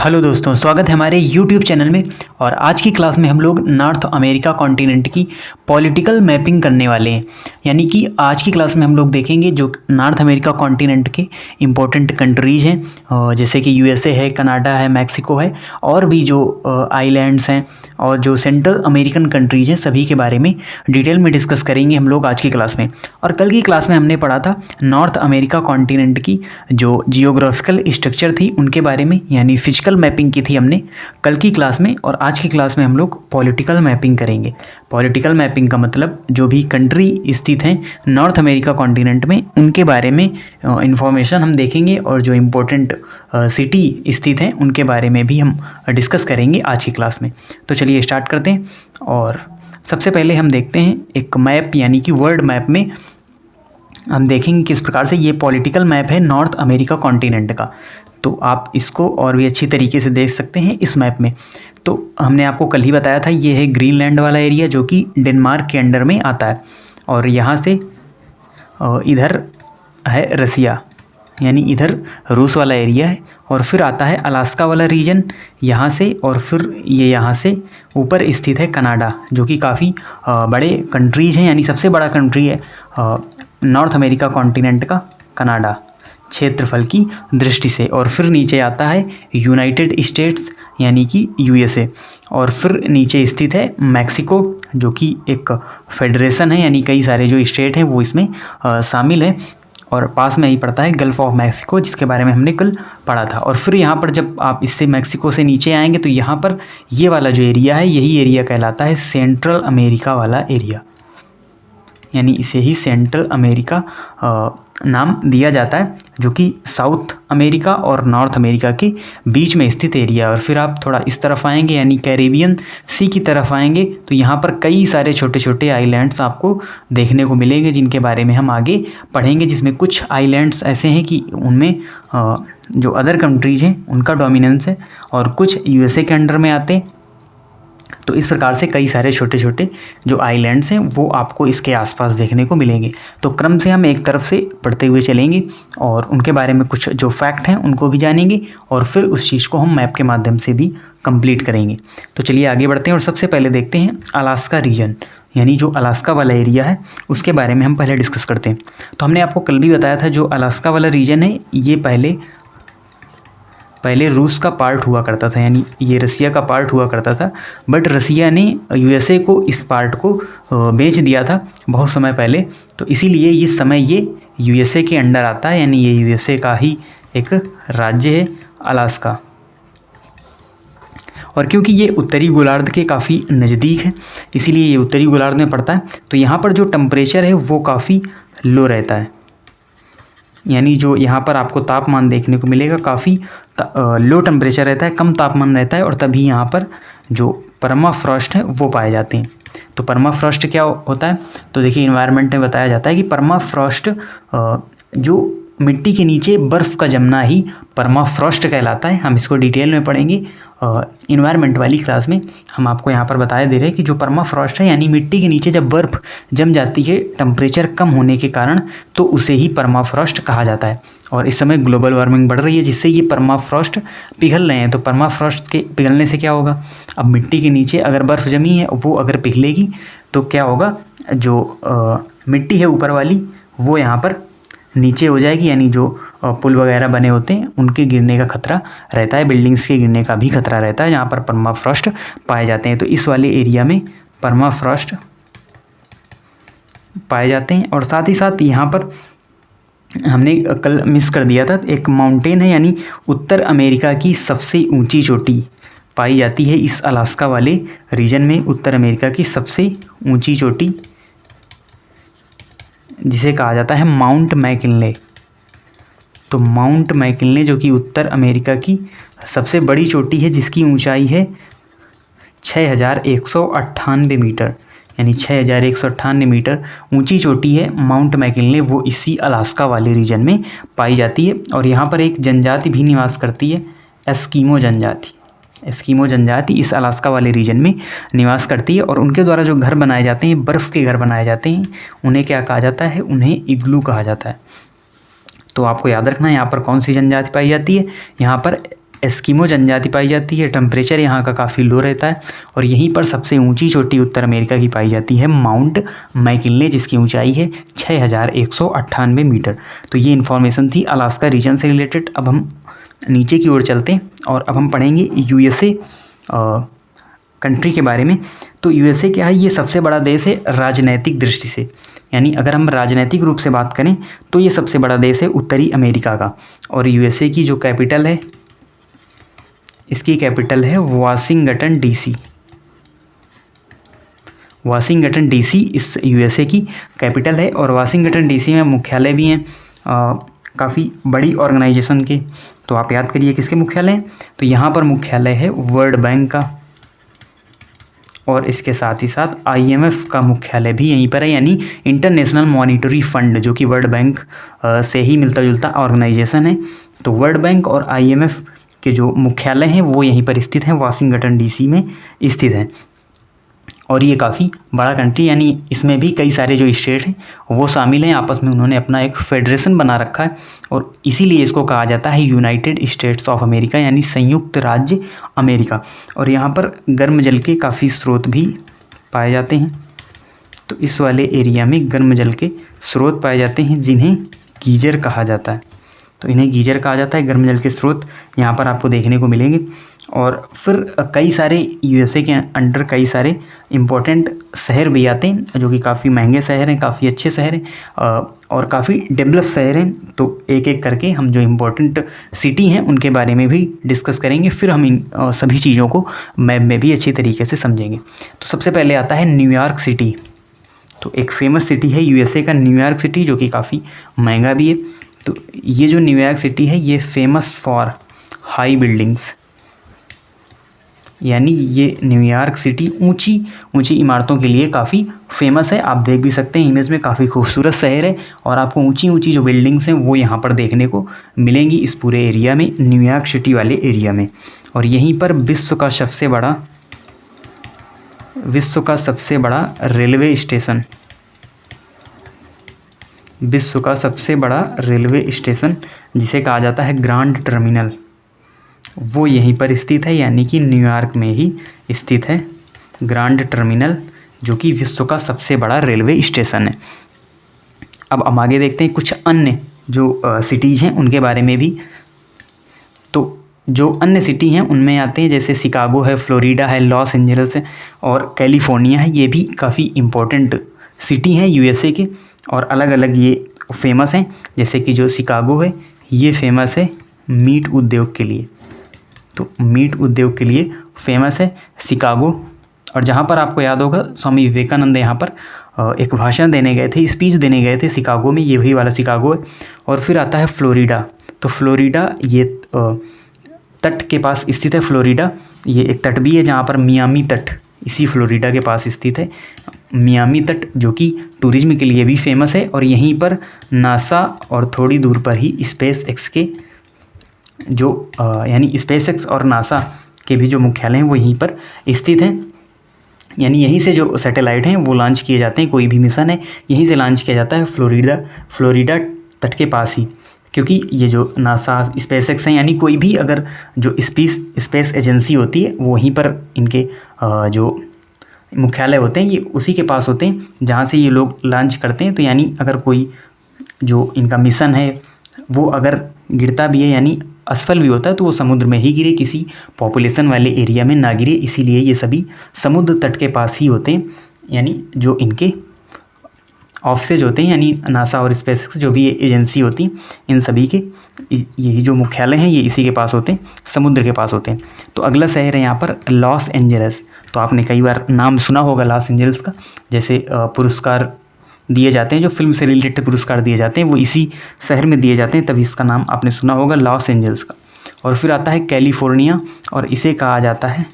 Hello दोस्तों, स्वागत है हमारे YouTube चैनल में। और आज की क्लास में हम लोग नॉर्थ अमेरिका कॉन्टिनेंट की पॉलिटिकल मैपिंग करने वाले हैं। यानी कि आज की क्लास में हम लोग देखेंगे जो नॉर्थ अमेरिका कॉन्टिनेंट के इम्पोर्टेंट कंट्रीज़ हैं, जैसे कि USA है, कनाडा है, मैक्सिको है, और भी जो आइलैंड्स हैं और जो सेंट्रल अमेरिकन कंट्रीज़ हैं, सभी के बारे में डिटेल में डिस्कस करेंगे हम लोग आज की क्लास में। और कल की क्लास में हमने पढ़ा था नॉर्थ अमेरिका कॉन्टिनेंट की जो जियोग्राफिकल स्ट्रक्चर थी उनके बारे में, यानी फिजिकल मैपिंग की थी हमने कल की क्लास में। और आज की क्लास में हम लोग पॉलिटिकल मैपिंग करेंगे। पॉलिटिकल मैपिंग का मतलब जो भी कंट्री स्थित हैं नॉर्थ अमेरिका कॉन्टिनेंट में उनके बारे में इंफॉर्मेशन हम देखेंगे, और जो इम्पोर्टेंट सिटी स्थित हैं उनके बारे में भी हम डिस्कस करेंगे आज की क्लास में। तो चलिए स्टार्ट करते हैं। और सबसे पहले हम देखते हैं एक मैप, यानी कि वर्ल्ड मैप में हम देखेंगे किस प्रकार से ये पॉलिटिकल मैप है नॉर्थ अमेरिका कॉन्टिनेंट का। तो आप इसको और भी अच्छी तरीके से देख सकते हैं इस मैप में। तो हमने आपको कल ही बताया था ये है ग्रीनलैंड वाला एरिया जो कि डेनमार्क के अंडर में आता है, और यहाँ से इधर है रसिया, यानी इधर रूस वाला एरिया है। और फिर आता है अलास्का वाला रीजन यहाँ से, और फिर ये यहाँ से ऊपर स्थित है कनाडा, जो कि काफ़ी बड़े कंट्रीज़ हैं, यानी सबसे बड़ा कंट्री है नॉर्थ अमेरिका कॉन्टिनेंट का कनाडा क्षेत्रफल की दृष्टि से। और फिर नीचे आता है यूनाइटेड स्टेट्स, यानी कि USA। और फिर नीचे स्थित है मैक्सिको, जो कि एक फेडरेशन है, यानी कई सारे जो स्टेट हैं वो इसमें शामिल है। और पास में ही पड़ता है गल्फ ऑफ मैक्सिको, जिसके बारे में हमने कल पढ़ा था। और फिर यहाँ पर जब आप इससे मैक्सिको से नीचे आएंगे तो यहाँ पर ये वाला जो एरिया है यही एरिया कहलाता है सेंट्रल अमेरिका वाला एरिया, यानी इसे ही सेंट्रल अमेरिका नाम दिया जाता है, जो कि साउथ अमेरिका और नॉर्थ अमेरिका के बीच में स्थित एरिया। और फिर आप थोड़ा इस तरफ आएंगे, यानी कैरेबियन सी की तरफ आएंगे, तो यहाँ पर कई सारे छोटे छोटे आइलैंड्स आपको देखने को मिलेंगे, जिनके बारे में हम आगे पढ़ेंगे। जिसमें कुछ आइलैंड्स ऐसे हैं कि उनमें जो अदर कंट्रीज़ हैं उनका डोमिनेंस है, और कुछ USA के अंडर में आते हैं। तो इस प्रकार से कई सारे छोटे छोटे जो आइलैंड्स हैं वो आपको इसके आसपास देखने को मिलेंगे। तो क्रम से हम एक तरफ से पढ़ते हुए चलेंगे और उनके बारे में कुछ जो फैक्ट हैं उनको भी जानेंगे, और फिर उस चीज़ को हम मैप के माध्यम से भी कंप्लीट करेंगे। तो चलिए आगे बढ़ते हैं और सबसे पहले देखते हैं अलास्का रीजन, यानी जो अलास्का वाला एरिया है उसके बारे में हम पहले डिस्कस करते हैं। तो हमने आपको कल भी बताया था जो अलास्का वाला रीजन है ये पहले रूस का पार्ट हुआ करता था, यानी ये रसिया का पार्ट हुआ करता था। बट रसिया ने USA को इस पार्ट को बेच दिया था बहुत समय पहले, तो इसीलिए इस समय ये USA के अंडर आता है, यानी ये USA का ही एक राज्य है अलास्का। और क्योंकि ये उत्तरी गोलार्ध के काफ़ी नज़दीक है इसीलिए ये उत्तरी गोलार्ध में पड़ता है, तो यहाँ पर जो टेम्परेचर है वो काफ़ी लो रहता है, यानी जो यहाँ पर आपको तापमान देखने को मिलेगा काफ़ी लो टेम्परेचर रहता है, कम तापमान रहता है। और तभी यहाँ पर जो परमाफ्रॉस्ट है वो पाए जाते हैं। तो परमाफ्रॉस्ट क्या होता है, तो देखिए इन्वायरमेंट में बताया जाता है कि परमाफ्रॉस्ट जो मिट्टी के नीचे बर्फ़ का जमना ही परमाफ्रॉस्ट कहलाता है। हम इसको डिटेल में पढ़ेंगे इन्वायरमेंट वाली क्लास में। हम आपको यहाँ पर बताया दे रहे हैं कि जो परमाफ्रॉस्ट है, यानी मिट्टी के नीचे जब बर्फ़ जम जाती है टेम्परेचर कम होने के कारण, तो उसे ही परमाफ्रॉस्ट कहा जाता है। और इस समय ग्लोबल वार्मिंग बढ़ रही है जिससे ये परमाफ्रॉस्ट पिघल रहे हैं। तो परमाफ्रॉस्ट के पिघलने से क्या होगा, अब मिट्टी के नीचे अगर बर्फ़ जमी है वो अगर पिघलेगी तो क्या होगा, जो मिट्टी है ऊपर वाली वो यहाँ पर नीचे हो जाएगी, यानी जो पुल वगैरह बने होते हैं उनके गिरने का खतरा रहता है, बिल्डिंग्स के गिरने का भी खतरा रहता है जहाँ पर परमाफ्रॉस्ट पाए जाते हैं। तो इस वाले एरिया में परमाफ्रॉस्ट पाए जाते हैं। और साथ ही साथ यहाँ पर हमने कल मिस कर दिया था, एक माउंटेन है, यानी उत्तर अमेरिका की सबसे ऊंची चोटी पाई जाती है इस अलास्का वाले रीजन में। उत्तर अमेरिका की सबसे ऊंची चोटी जिसे कहा जाता है माउंट मैकिनले। तो माउंट मैकिनले जो कि उत्तर अमेरिका की सबसे बड़ी चोटी है, जिसकी ऊंचाई है 6198 मीटर, यानी 6198 मीटर ऊंची चोटी है माउंट मैकिनले, वो इसी अलास्का वाले रीजन में पाई जाती है। और यहाँ पर एक जनजाति भी निवास करती है, एस्कीमो जनजाति। एस्कीमो जनजाति इस अलास्का वाले रीजन में निवास करती है, और उनके द्वारा जो घर बनाए जाते हैं, बर्फ़ के घर बनाए जाते हैं, उन्हें क्या कहा जाता है, उन्हें इग्लू कहा जाता है। तो आपको याद रखना है यहाँ पर कौन सी जनजाति पाई जाती है, यहाँ पर एस्किमो जनजाति पाई जाती है। टेम्परेचर यहाँ का काफ़ी लो रहता है और यहीं पर सबसे ऊंची चोटी उत्तर अमेरिका की पाई जाती है माउंट मैकिन्ले, जिसकी ऊंचाई है 6198 मीटर। तो ये इन्फॉर्मेशन थी अलास्का रीजन से रिलेटेड। अब हम नीचे की ओर चलते हैं और अब हम पढ़ेंगे यूएसए कंट्री के बारे में। तो यूएसए क्या है, ये सबसे बड़ा देश है राजनैतिक दृष्टि से, यानी अगर हम राजनैतिक रूप से बात करें तो ये सबसे बड़ा देश है उत्तरी अमेरिका का। और यूएसए की जो कैपिटल है, इसकी कैपिटल है वाशिंगटन डीसी। वाशिंगटन डीसी इस यूएसए की कैपिटल है और वाशिंगटन डीसी में मुख्यालय भी हैं काफ़ी बड़ी ऑर्गेनाइजेशन के। तो आप याद करिए किसके मुख्यालय हैं, तो यहाँ पर मुख्यालय है वर्ल्ड बैंक का और इसके साथ ही साथ आईएमएफ का मुख्यालय भी यहीं पर है, यानी इंटरनेशनल मॉनिटरी फंड, जो कि वर्ल्ड बैंक से ही मिलता जुलता ऑर्गेनाइजेशन है। तो वर्ल्ड बैंक और आईएमएफ के जो मुख्यालय हैं वो यहीं पर स्थित हैं, वाशिंगटन डीसी में स्थित हैं। और ये काफ़ी बड़ा कंट्री, यानी इसमें भी कई सारे जो स्टेट हैं वो शामिल हैं, आपस में उन्होंने अपना एक फेडरेशन बना रखा है और इसीलिए इसको कहा जाता है यूनाइटेड स्टेट्स ऑफ अमेरिका, यानी संयुक्त राज्य अमेरिका। और यहाँ पर गर्म जल के काफ़ी स्रोत भी पाए जाते हैं। तो इस वाले एरिया में गर्म जल के स्रोत पाए जाते हैं जिन्हें गीजर कहा जाता है। तो इन्हें गीजर कहा जाता है, गर्म जल के स्रोत यहाँ पर आपको देखने को मिलेंगे। और फिर कई सारे यूएसए के अंडर कई सारे इम्पोर्टेंट शहर भी आते हैं जो कि काफ़ी महंगे शहर हैं, काफ़ी अच्छे शहर हैं और काफ़ी डेवलप शहर हैं। तो एक एक करके हम जो इम्पोर्टेंट सिटी हैं उनके बारे में भी डिस्कस करेंगे, फिर हम इन सभी चीज़ों को मैप में भी अच्छी तरीके से समझेंगे। तो सबसे पहले आता है न्यूयॉर्क सिटी। तो एक फेमस सिटी है यूएसए का न्यूयॉर्क सिटी, जो कि काफ़ी महंगा भी है। तो ये जो न्यूयॉर्क सिटी है ये फेमस फॉर हाई बिल्डिंग्स, यानी ये न्यूयॉर्क सिटी ऊंची ऊंची इमारतों के लिए काफ़ी फेमस है। आप देख भी सकते हैं इमेज में, काफ़ी खूबसूरत शहर है और आपको ऊंची ऊंची जो बिल्डिंग्स हैं वो यहाँ पर देखने को मिलेंगी इस पूरे एरिया में, न्यूयॉर्क सिटी वाले एरिया में। और यहीं पर विश्व का सबसे बड़ा रेलवे स्टेशन, विश्व का सबसे बड़ा रेलवे स्टेशन जिसे कहा जाता है ग्रांड टर्मिनल, वो यहीं पर स्थित है, यानी कि न्यूयॉर्क में ही स्थित है ग्रांड टर्मिनल, जो कि विश्व का सबसे बड़ा रेलवे स्टेशन है। अब हम आगे देखते हैं कुछ अन्य जो सिटीज़ हैं उनके बारे में भी। तो जो अन्य सिटी हैं उनमें आते हैं जैसे शिकागो है, फ्लोरिडा है, लॉस एंजल्स है और कैलिफोर्निया है। ये भी काफ़ी इम्पोर्टेंट सिटी हैं यूएसए के और अलग अलग ये फेमस हैं। जैसे कि जो शिकागो है ये फेमस है मीट उद्योग के लिए, तो मीट उद्योग के लिए फेमस है शिकागो। और जहाँ पर आपको याद होगा स्वामी विवेकानंद यहाँ पर एक भाषण देने गए थे, स्पीच देने गए थे शिकागो में, ये वही वाला शिकागो है। और फिर आता है फ्लोरिडा। तो फ्लोरिडा ये तट के पास स्थित है। फ्लोरिडा ये एक तट भी है जहाँ पर मियामी तट इसी फ्लोरिडा के पास स्थित है, मियामी तट, जो कि टूरिज्म के लिए भी फेमस है। और यहीं पर नासा और थोड़ी दूर पर ही स्पेस एक्स के जो यानी स्पेस एक्स और नासा के भी जो मुख्यालय हैं वो यहीं पर स्थित हैं, यानी यहीं से जो सैटेलाइट हैं वो लॉन्च किए जाते हैं, कोई भी मिशन है यहीं से लॉन्च किया जाता है फ्लोरिडा तट के पास ही। क्योंकि ये जो नासा स्पेस एक्स हैं, यानी कोई भी अगर जो स्पेस एजेंसी होती है वो वहीं पर इनके जो मुख्यालय होते हैं ये उसी के पास होते हैं जहाँ से ये लोग लॉन्च करते हैं। तो यानी अगर कोई जो इनका मिशन है वो अगर गिरता भी है यानी असफल भी होता है तो वो समुद्र में ही गिरे, किसी पॉपुलेशन वाले एरिया में ना गिरे। इसीलिए ये सभी समुद्र तट के पास ही होते हैं, यानी जो इनके ऑफिसेज होते हैं, यानी नासा और स्पेस जो भी एजेंसी होती हैं इन सभी के यही जो मुख्यालय हैं ये इसी के पास होते हैं, समुद्र के पास होते हैं। तो अगला शहर है यहाँ पर लॉस एंजल्स। तो आपने कई बार नाम सुना होगा लॉस एंजल्स का, जैसे पुरस्कार दिए जाते हैं, जो फिल्म से रिलेटेड पुरस्कार दिए जाते हैं वो इसी शहर में दिए जाते हैं, तभी इसका नाम आपने सुना होगा लॉस एंजल्स का। और फिर आता है कैलिफोर्निया और इसे कहा जाता है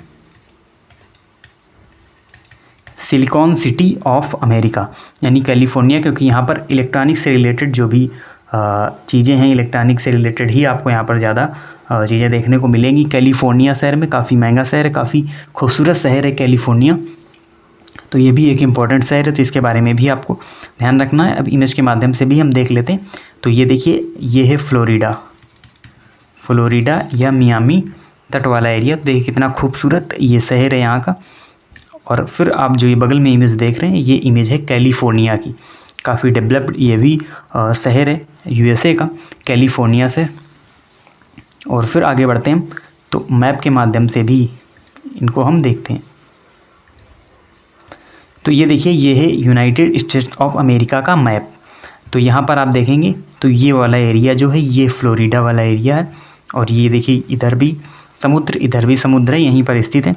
सिलिकॉन सिटी ऑफ अमेरिका, यानी कैलिफोर्निया, क्योंकि यहाँ पर इलेक्ट्रॉनिक से रिलेटेड जो भी चीज़ें हैं इलेक्ट्रॉनिक से रिलेटेड ही आपको यहाँ पर ज़्यादा चीज़ें देखने को मिलेंगी। कैलिफोर्निया शहर में काफ़ी महंगा शहर है, काफ़ी खूबसूरत शहर है कैलिफोर्निया, तो ये भी एक इम्पॉर्टेंट शहर है, तो इसके बारे में भी आपको ध्यान रखना है। अब इमेज के माध्यम से भी हम देख लेते हैं। तो ये देखिए ये है फ्लोरिडा। फ्लोरिडा या मियामी तट वाला एरिया। देखिए कितना खूबसूरत ये शहर है यहाँ का। और फिर आप जो ये बगल में इमेज देख रहे हैं ये इमेज है कैलिफोर्निया की। काफ़ी डेवलप्ड ये भी शहर है यूएसए का, कैलिफोर्निया से। और फिर आगे बढ़ते हैं तो मैप के माध्यम से भी इनको हम देखते हैं। तो ये देखिए ये है यूनाइटेड स्टेट्स ऑफ अमेरिका का मैप। तो यहाँ पर आप देखेंगे तो ये वाला एरिया जो है ये फ्लोरिडा वाला एरिया है। और ये देखिए इधर भी समुद्र, इधर भी समुद्र है, यहीं पर स्थित है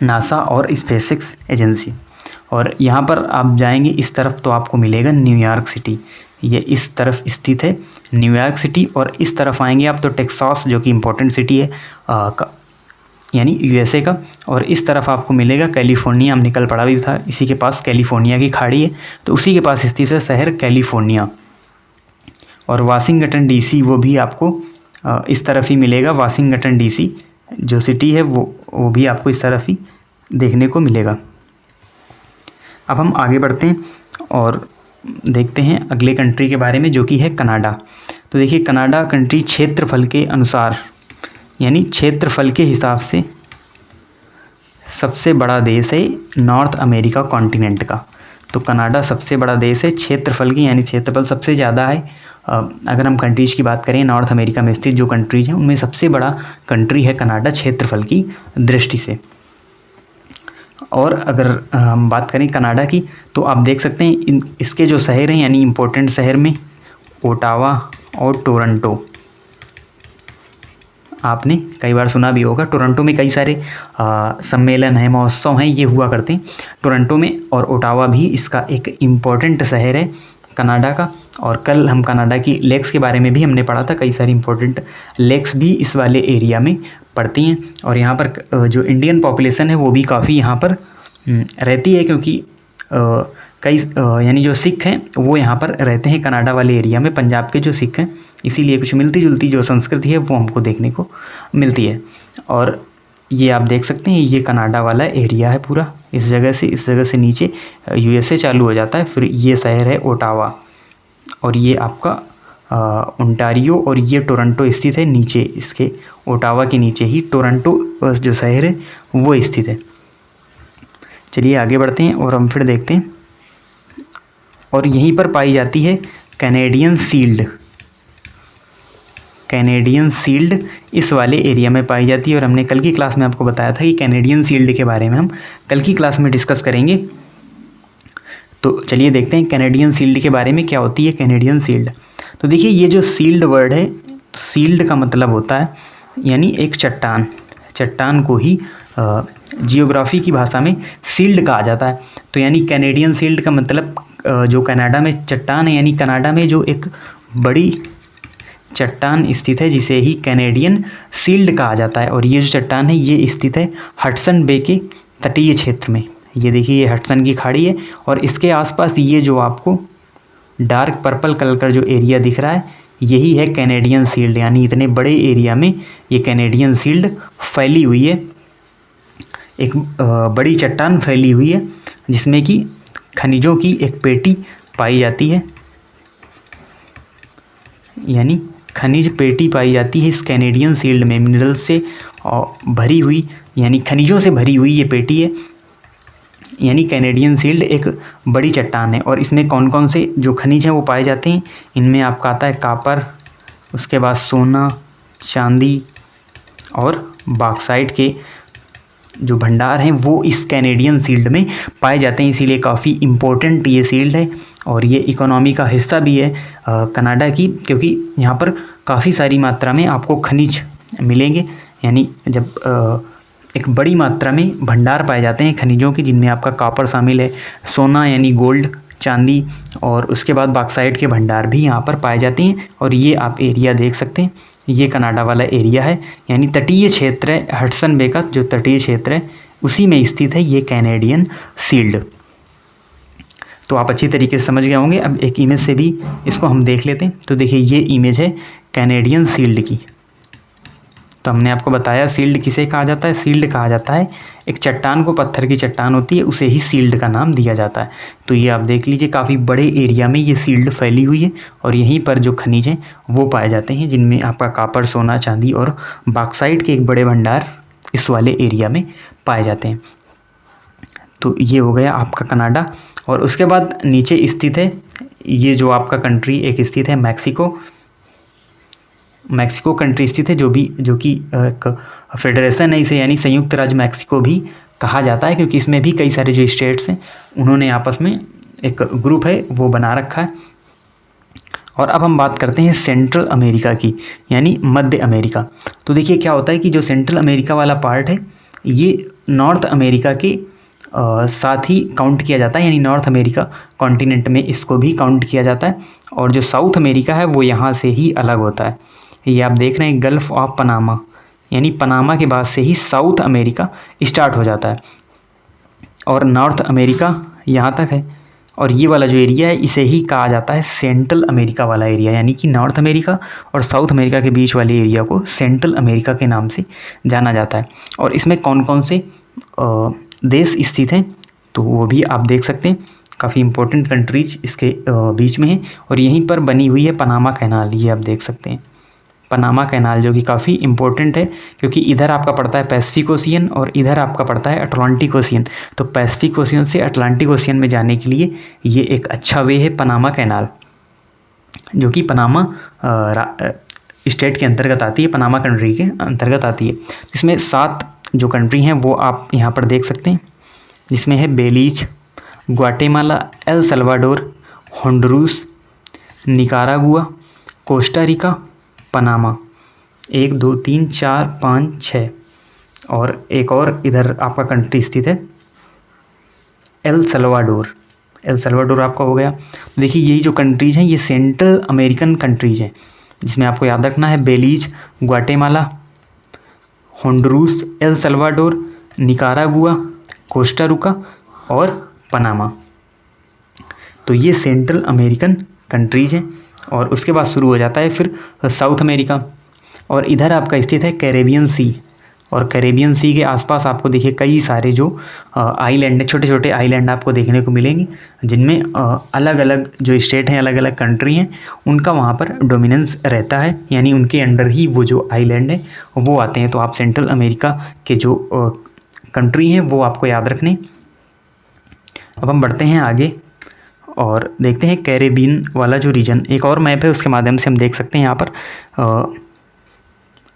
नासा और स्पेसएक्स एजेंसी। और यहाँ पर आप जाएंगे इस तरफ तो आपको मिलेगा न्यूयॉर्क सिटी, ये इस तरफ स्थित है न्यूयॉर्क सिटी। और इस तरफ आएंगे आप तो टेक्सास जो कि इम्पोर्टेंट सिटी है यानी यूएसए का। और इस तरफ आपको मिलेगा कैलिफोर्निया, हम निकल पड़ा भी था, इसी के पास कैलिफोर्निया की खाड़ी है तो उसी के पास स्थित है शहर कैलिफोर्निया। और वाशिंगटन डीसी वो भी आपको इस तरफ ही मिलेगा। वाशिंगटन डीसी जो सिटी है वो भी आपको इस तरफ ही देखने को मिलेगा। अब हम आगे बढ़ते हैं और देखते हैं अगले कंट्री के बारे में जो कि है कनाडा। तो देखिए कनाडा कंट्री क्षेत्रफल के अनुसार यानी क्षेत्रफल के हिसाब से सबसे बड़ा देश है नॉर्थ अमेरिका कॉन्टिनेंट का। तो कनाडा सबसे बड़ा देश है क्षेत्रफल की, यानी क्षेत्रफल सबसे ज़्यादा है। अगर हम कंट्रीज़ की बात करें नॉर्थ अमेरिका में स्थित जो कंट्रीज हैं उनमें सबसे बड़ा कंट्री है कनाडा क्षेत्रफल की दृष्टि से। और अगर हम बात करें कनाडा की तो आप देख सकते हैं इसके जो शहर हैं यानी इम्पोर्टेंट शहर में ओटावा और टोरंटो, आपने कई बार सुना भी होगा। टोरंटो में कई सारे सम्मेलन हैं, महोत्सव हैं, ये हुआ करते हैं टोरंटो में। और ओटावा भी इसका एक इम्पॉर्टेंट शहर है कनाडा का। और कल हम कनाडा की लेक्स के बारे में भी हमने पढ़ा था, कई सारी इम्पोर्टेंट लेक्स भी इस वाले एरिया में पड़ती हैं। और यहाँ पर जो इंडियन पॉपुलेशन है वो भी काफ़ी यहाँ पर रहती है, क्योंकि कई यानी जो सिख हैं वो यहाँ पर रहते हैं कनाडा वाले एरिया में, पंजाब के जो सिख हैं, इसीलिए कुछ मिलती जुलती जो संस्कृति है वो हमको देखने को मिलती है। और ये आप देख सकते हैं ये कनाडा वाला एरिया है पूरा, इस जगह से नीचे यूएसए चालू हो जाता है। फिर ये शहर है ओटावा और ये आपका ओंटारियो और ये टोरंटो स्थित है नीचे, इसके ओटावा के नीचे ही टोरंटो जो शहर है वो स्थित है। चलिए आगे बढ़ते हैं और हम फिर देखते हैं। और यहीं पर पाई जाती है कैनेडियन शील्ड। कैनेडियन शील्ड इस वाले एरिया में पाई जाती है। और हमने कल की क्लास में आपको बताया था कि कैनेडियन शील्ड के बारे में हम कल की क्लास में डिस्कस करेंगे। तो चलिए देखते हैं कैनेडियन शील्ड के बारे में क्या होती है कैनेडियन शील्ड। तो देखिए ये जो शील्ड वर्ड है, शील्ड का मतलब होता है यानी एक चट्टान, चट्टान को ही जियोग्राफी की भाषा में शील्ड कहा जाता है। तो यानी कैनेडियन शील्ड का मतलब जो कनाडा में चट्टान है, यानी कनाडा में जो एक बड़ी चट्टान स्थित है जिसे ही कैनेडियन शील्ड कहा जाता है। और ये जो चट्टान है ये स्थित है हडसन बे के तटीय क्षेत्र में। ये देखिए ये हडसन की खाड़ी है और इसके आसपास ये जो आपको डार्क पर्पल कलर का जो एरिया दिख रहा है यही है कैनेडियन शील्ड। यानी इतने बड़े एरिया में ये कैनेडियन शील्ड फैली हुई है, एक बड़ी चट्टान फैली हुई है जिसमें कि खनिजों की एक पेटी पाई जाती है, यानी खनिज पेटी पाई जाती है इस कैनेडियन शील्ड में। मिनरल से भरी हुई यानी खनिजों से भरी हुई ये पेटी है। यानी कैनेडियन शील्ड एक बड़ी चट्टान है। और इसमें कौन कौन से जो खनिज हैं वो पाए जाते हैं, इनमें आपका आता है कापर, उसके बाद सोना, चांदी और बॉक्साइट के जो भंडार हैं वो इस कैनेडियन शील्ड में पाए जाते हैं। इसीलिए काफ़ी इम्पोर्टेंट ये शील्ड है और ये इकोनॉमी का हिस्सा भी है कनाडा की, क्योंकि यहाँ पर काफ़ी सारी मात्रा में आपको खनिज मिलेंगे। यानी जब एक बड़ी मात्रा में भंडार पाए जाते हैं खनिजों की, जिनमें आपका कॉपर शामिल है, सोना यानी गोल्ड, चांदी, और उसके बाद बॉक्साइट के भंडार भी यहाँ पर पाए जाते हैं। और ये आप एरिया देख सकते हैं, ये कनाडा वाला एरिया है, यानी तटीय क्षेत्र है, हडसन बे का जो तटीय क्षेत्र है उसी में स्थित है ये कैनेडियन शील्ड। तो आप अच्छी तरीके से समझ गए होंगे। अब एक इमेज से भी इसको हम देख लेते हैं। तो देखिए ये इमेज है कैनेडियन शील्ड की, तो हमने आपको बताया सील्ड किसे कहा जाता है। सील्ड कहा जाता है एक चट्टान को, पत्थर की चट्टान होती है उसे ही सील्ड का नाम दिया जाता है। तो ये आप देख लीजिए काफ़ी बड़े एरिया में ये सील्ड फैली हुई है और यहीं पर जो खनिज हैं वो पाए जाते हैं, जिनमें आपका कॉपर, सोना, चांदी और बॉक्साइट के एक बड़े भंडार इस वाले एरिया में पाए जाते हैं। तो ये हो गया आपका कनाडा। और उसके बाद नीचे स्थित है ये जो आपका कंट्री एक स्थित है मैक्सिको। मैक्सिको कंट्री स्थित है जो कि एक फेडरेशन है इसे, यानी संयुक्त राज्य मैक्सिको भी कहा जाता है, क्योंकि इसमें भी कई सारे जो स्टेट्स हैं उन्होंने आपस में एक ग्रुप है वो बना रखा है। और अब हम बात करते हैं सेंट्रल अमेरिका की, यानी मध्य अमेरिका। तो देखिए क्या होता है कि जो सेंट्रल अमेरिका वाला पार्ट है ये नॉर्थ अमेरिका के साथ ही काउंट किया जाता है, यानी नॉर्थ अमेरिका कॉन्टिनेंट में इसको भी काउंट किया जाता है। और जो साउथ अमेरिका है वो यहाँ से ही अलग होता है। ये आप देख रहे हैं गल्फ ऑफ पनामा, यानी पनामा के बाद से ही साउथ अमेरिका स्टार्ट हो जाता है और नॉर्थ अमेरिका यहाँ तक है। और ये वाला जो एरिया है इसे ही कहा जाता है सेंट्रल अमेरिका वाला एरिया, यानी कि नॉर्थ अमेरिका और साउथ अमेरिका के बीच वाले एरिया को सेंट्रल अमेरिका के नाम से जाना जाता है। और इसमें कौन कौन से देश स्थित हैं तो वो भी आप देख सकते हैं। काफ़ी इंपॉर्टेंट कंट्रीज इसके बीच में हैं और यहीं पर बनी हुई है पनामा कैनाल, ये आप देख सकते हैं पनामा कैनाल, जो कि काफ़ी इंपॉर्टेंट है क्योंकि इधर आपका पड़ता है पैसिफिक ओशियन और इधर आपका पड़ता है अटलांटिक ओशियन। तो पैसिफिक ओशियन से अटलांटिक ओशियन में जाने के लिए ये एक अच्छा वे है पनामा कैनाल, जो कि पनामा स्टेट के अंतर्गत आती है, पनामा कंट्री के अंतर्गत आती है। इसमें 7 जो कंट्री हैं वो आप यहाँ पर देख सकते हैं, जिसमें है Belize, Guatemala, El Salvador, Honduras, Nicaragua, Costa Rica, Panama. 1 2 3 4 5 6 और एक और इधर आपका कंट्री स्थित है एल सल्वाडोर। एल सल्वाडोर आपका हो गया। देखिए यही जो कंट्रीज़ हैं ये सेंट्रल अमेरिकन कंट्रीज़ हैं, जिसमें आपको याद रखना है Belize, Guatemala, Honduras, El Salvador, Nicaragua, Costa Rica और पनामा। तो ये सेंट्रल अमेरिकन कंट्रीज़ हैं। और उसके बाद शुरू हो जाता है फिर साउथ अमेरिका, और इधर आपका स्थित है कैरेबियन सी। और कैरेबियन सी के आसपास आपको देखिए कई सारे जो आइलैंड, छोटे छोटे आइलैंड आपको देखने को मिलेंगे, जिनमें अलग अलग जो स्टेट हैं, अलग अलग कंट्री हैं, उनका वहाँ पर डोमिनेंस रहता है, यानी उनके अंडर ही वो जो आइलैंड है वो आते हैं। तो आप सेंट्रल अमेरिका के जो कंट्री हैं वो आपको याद रखने। अब हम बढ़ते हैं आगे और देखते हैं कैरेबियन वाला जो रीजन, एक और मैप है उसके माध्यम से हम देख सकते हैं यहाँ पर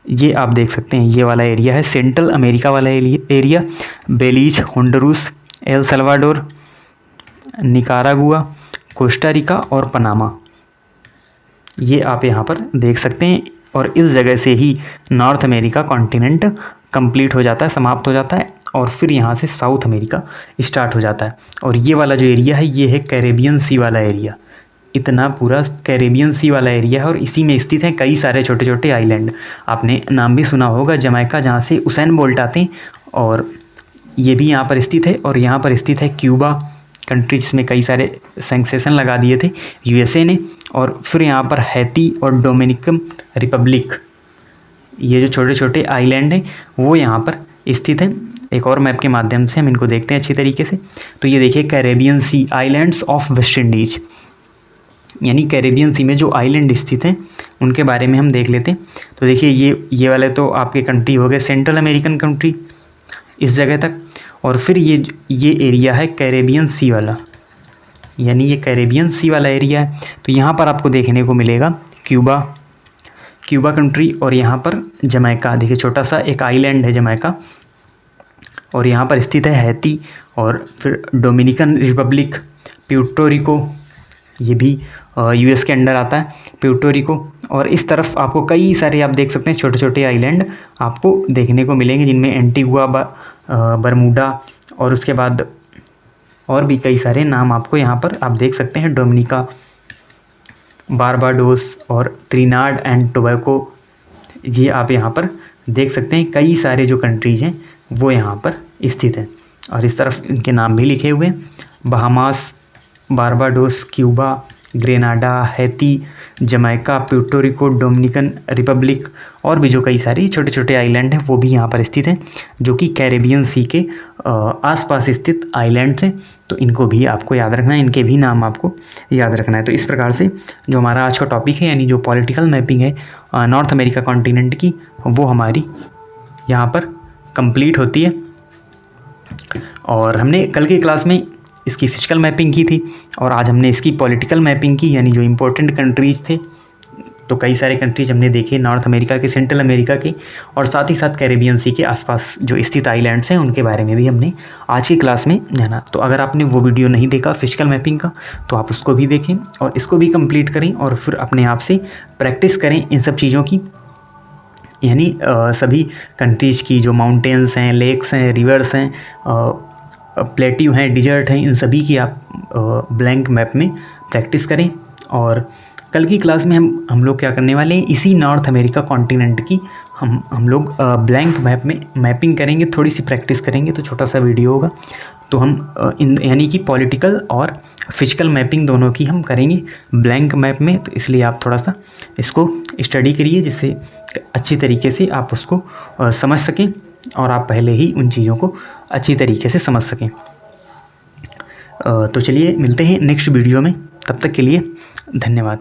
ये आप देख सकते हैं ये वाला एरिया है सेंट्रल अमेरिका वाला area, Belize, Honduras, El Salvador, Nicaragua, Costa Rica और पनामा, ये आप यहाँ पर देख सकते हैं। और इस जगह से ही नॉर्थ अमेरिका कॉन्टिनेंट कंप्लीट हो जाता है, समाप्त हो जाता है, और फिर यहाँ से साउथ अमेरिका स्टार्ट हो जाता है। और ये वाला जो एरिया है ये है कैरेबियन सी वाला एरिया, इतना पूरा कैरेबियन सी वाला एरिया है और इसी में स्थित हैं कई सारे छोटे छोटे आइलैंड। आपने नाम भी सुना होगा जमैका, जहाँ से उसेन बोल्ट आते हैं, और ये भी यहाँ पर स्थित है। और यहाँ पर स्थित है क्यूबा कंट्री, जिसमें कई सारे सैंक्शन लगा दिए थे यूएसए ने। और फिर यहाँ पर हैती और डोमिनिकन रिपब्लिक, ये जो छोटे छोटे आइलैंड हैं वो यहाँ पर स्थित हैं। एक और मैप के माध्यम से हम इनको देखते हैं अच्छी तरीके से। तो ये देखिए Caribbean sea, islands of West Indies, यानी कैरेबियन सी में जो आइलैंड स्थित हैं उनके बारे में हम देख लेते हैं। तो देखिए ये वाले तो आपके कंट्री हो गए सेंट्रल अमेरिकन कंट्री इस जगह तक। और फिर ये एरिया है कैरेबियन सी वाला, यानी ये कैरेबियन सी वाला एरिया है। तो यहाँ पर आपको देखने को मिलेगा क्यूबा कंट्री, और यहाँ पर जमैका, देखिए छोटा सा एक आइलैंड है जमैका, और यहाँ पर स्थित है हैती, और फिर डोमिनिकन रिपब्लिक, प्यूर्टो रिको, ये भी यूएस के अंडर आता है प्यूर्टो रिको। और इस तरफ आपको कई सारे आप देख सकते हैं छोटे छोटे आइलैंड आपको देखने को मिलेंगे, जिनमें एंटीगुआ, बरमूडा, और उसके बाद और भी कई सारे नाम आपको यहाँ पर आप देख सकते हैं, डोमिनिका, बारबाडोस और त्रिनाड एंड टोबैको, ये आप यहाँ पर देख सकते हैं। कई सारे जो कंट्रीज़ हैं वो यहाँ पर स्थित हैं, और इस तरफ इनके नाम भी लिखे हुए हैं, Bahamas, Barbados, Cuba, Grenada, Haiti, Jamaica, Puerto Rico, Dominican Republic और भी जो कई सारे छोटे छोटे आइलैंड हैं वो भी यहाँ पर स्थित हैं, जो कि कैरेबियन सी के आसपास स्थित आइलैंड्स हैं। तो इनको भी आपको याद रखना है, इनके भी नाम आपको याद रखना है। तो इस प्रकार से जो हमारा आज का टॉपिक है, यानी जो पॉलिटिकल मैपिंग है नॉर्थ अमेरिका कॉन्टिनेंट की, वो हमारी यहाँ पर कंप्लीट होती है। और हमने कल की क्लास में इसकी फिजिकल मैपिंग की थी और आज हमने इसकी पॉलिटिकल मैपिंग की, यानी जो इम्पोर्टेंट कंट्रीज़ थे। तो कई सारे कंट्रीज हमने देखे नॉर्थ अमेरिका के, सेंट्रल अमेरिका के, और साथ ही साथ कैरेबियन सी के आसपास जो स्थित आइलैंड्स हैं उनके बारे में भी हमने आज की क्लास में जाना। तो अगर आपने वो वीडियो नहीं देखा फिजिकल मैपिंग का, तो आप उसको भी देखें और इसको भी कंप्लीट करें और फिर अपने आप से प्रैक्टिस करें इन सब चीज़ों की, यानी सभी कंट्रीज की जो माउंटेन्स हैं, लेक्स हैं, रिवर्स हैं, प्लेट्यू हैं, डिजर्ट हैं, इन सभी की आप ब्लैंक मैप में प्रैक्टिस करें। और कल की क्लास में हम लोग क्या करने वाले हैं, इसी नॉर्थ अमेरिका कॉन्टिनेंट की हम लोग ब्लैंक मैप में मैपिंग करेंगे, थोड़ी सी प्रैक्टिस करेंगे। तो छोटा सा वीडियो होगा, तो हम यानी कि पॉलिटिकल और फिजिकल मैपिंग दोनों की हम करेंगे ब्लैंक मैप में। तो इसलिए आप थोड़ा सा इसको स्टडी करिए, जिससे अच्छी तरीके से आप उसको समझ सकें और आप पहले ही उन चीज़ों को अच्छी तरीके से समझ सकें। तो चलिए मिलते हैं नेक्स्ट वीडियो में, तब तक के लिए धन्यवाद।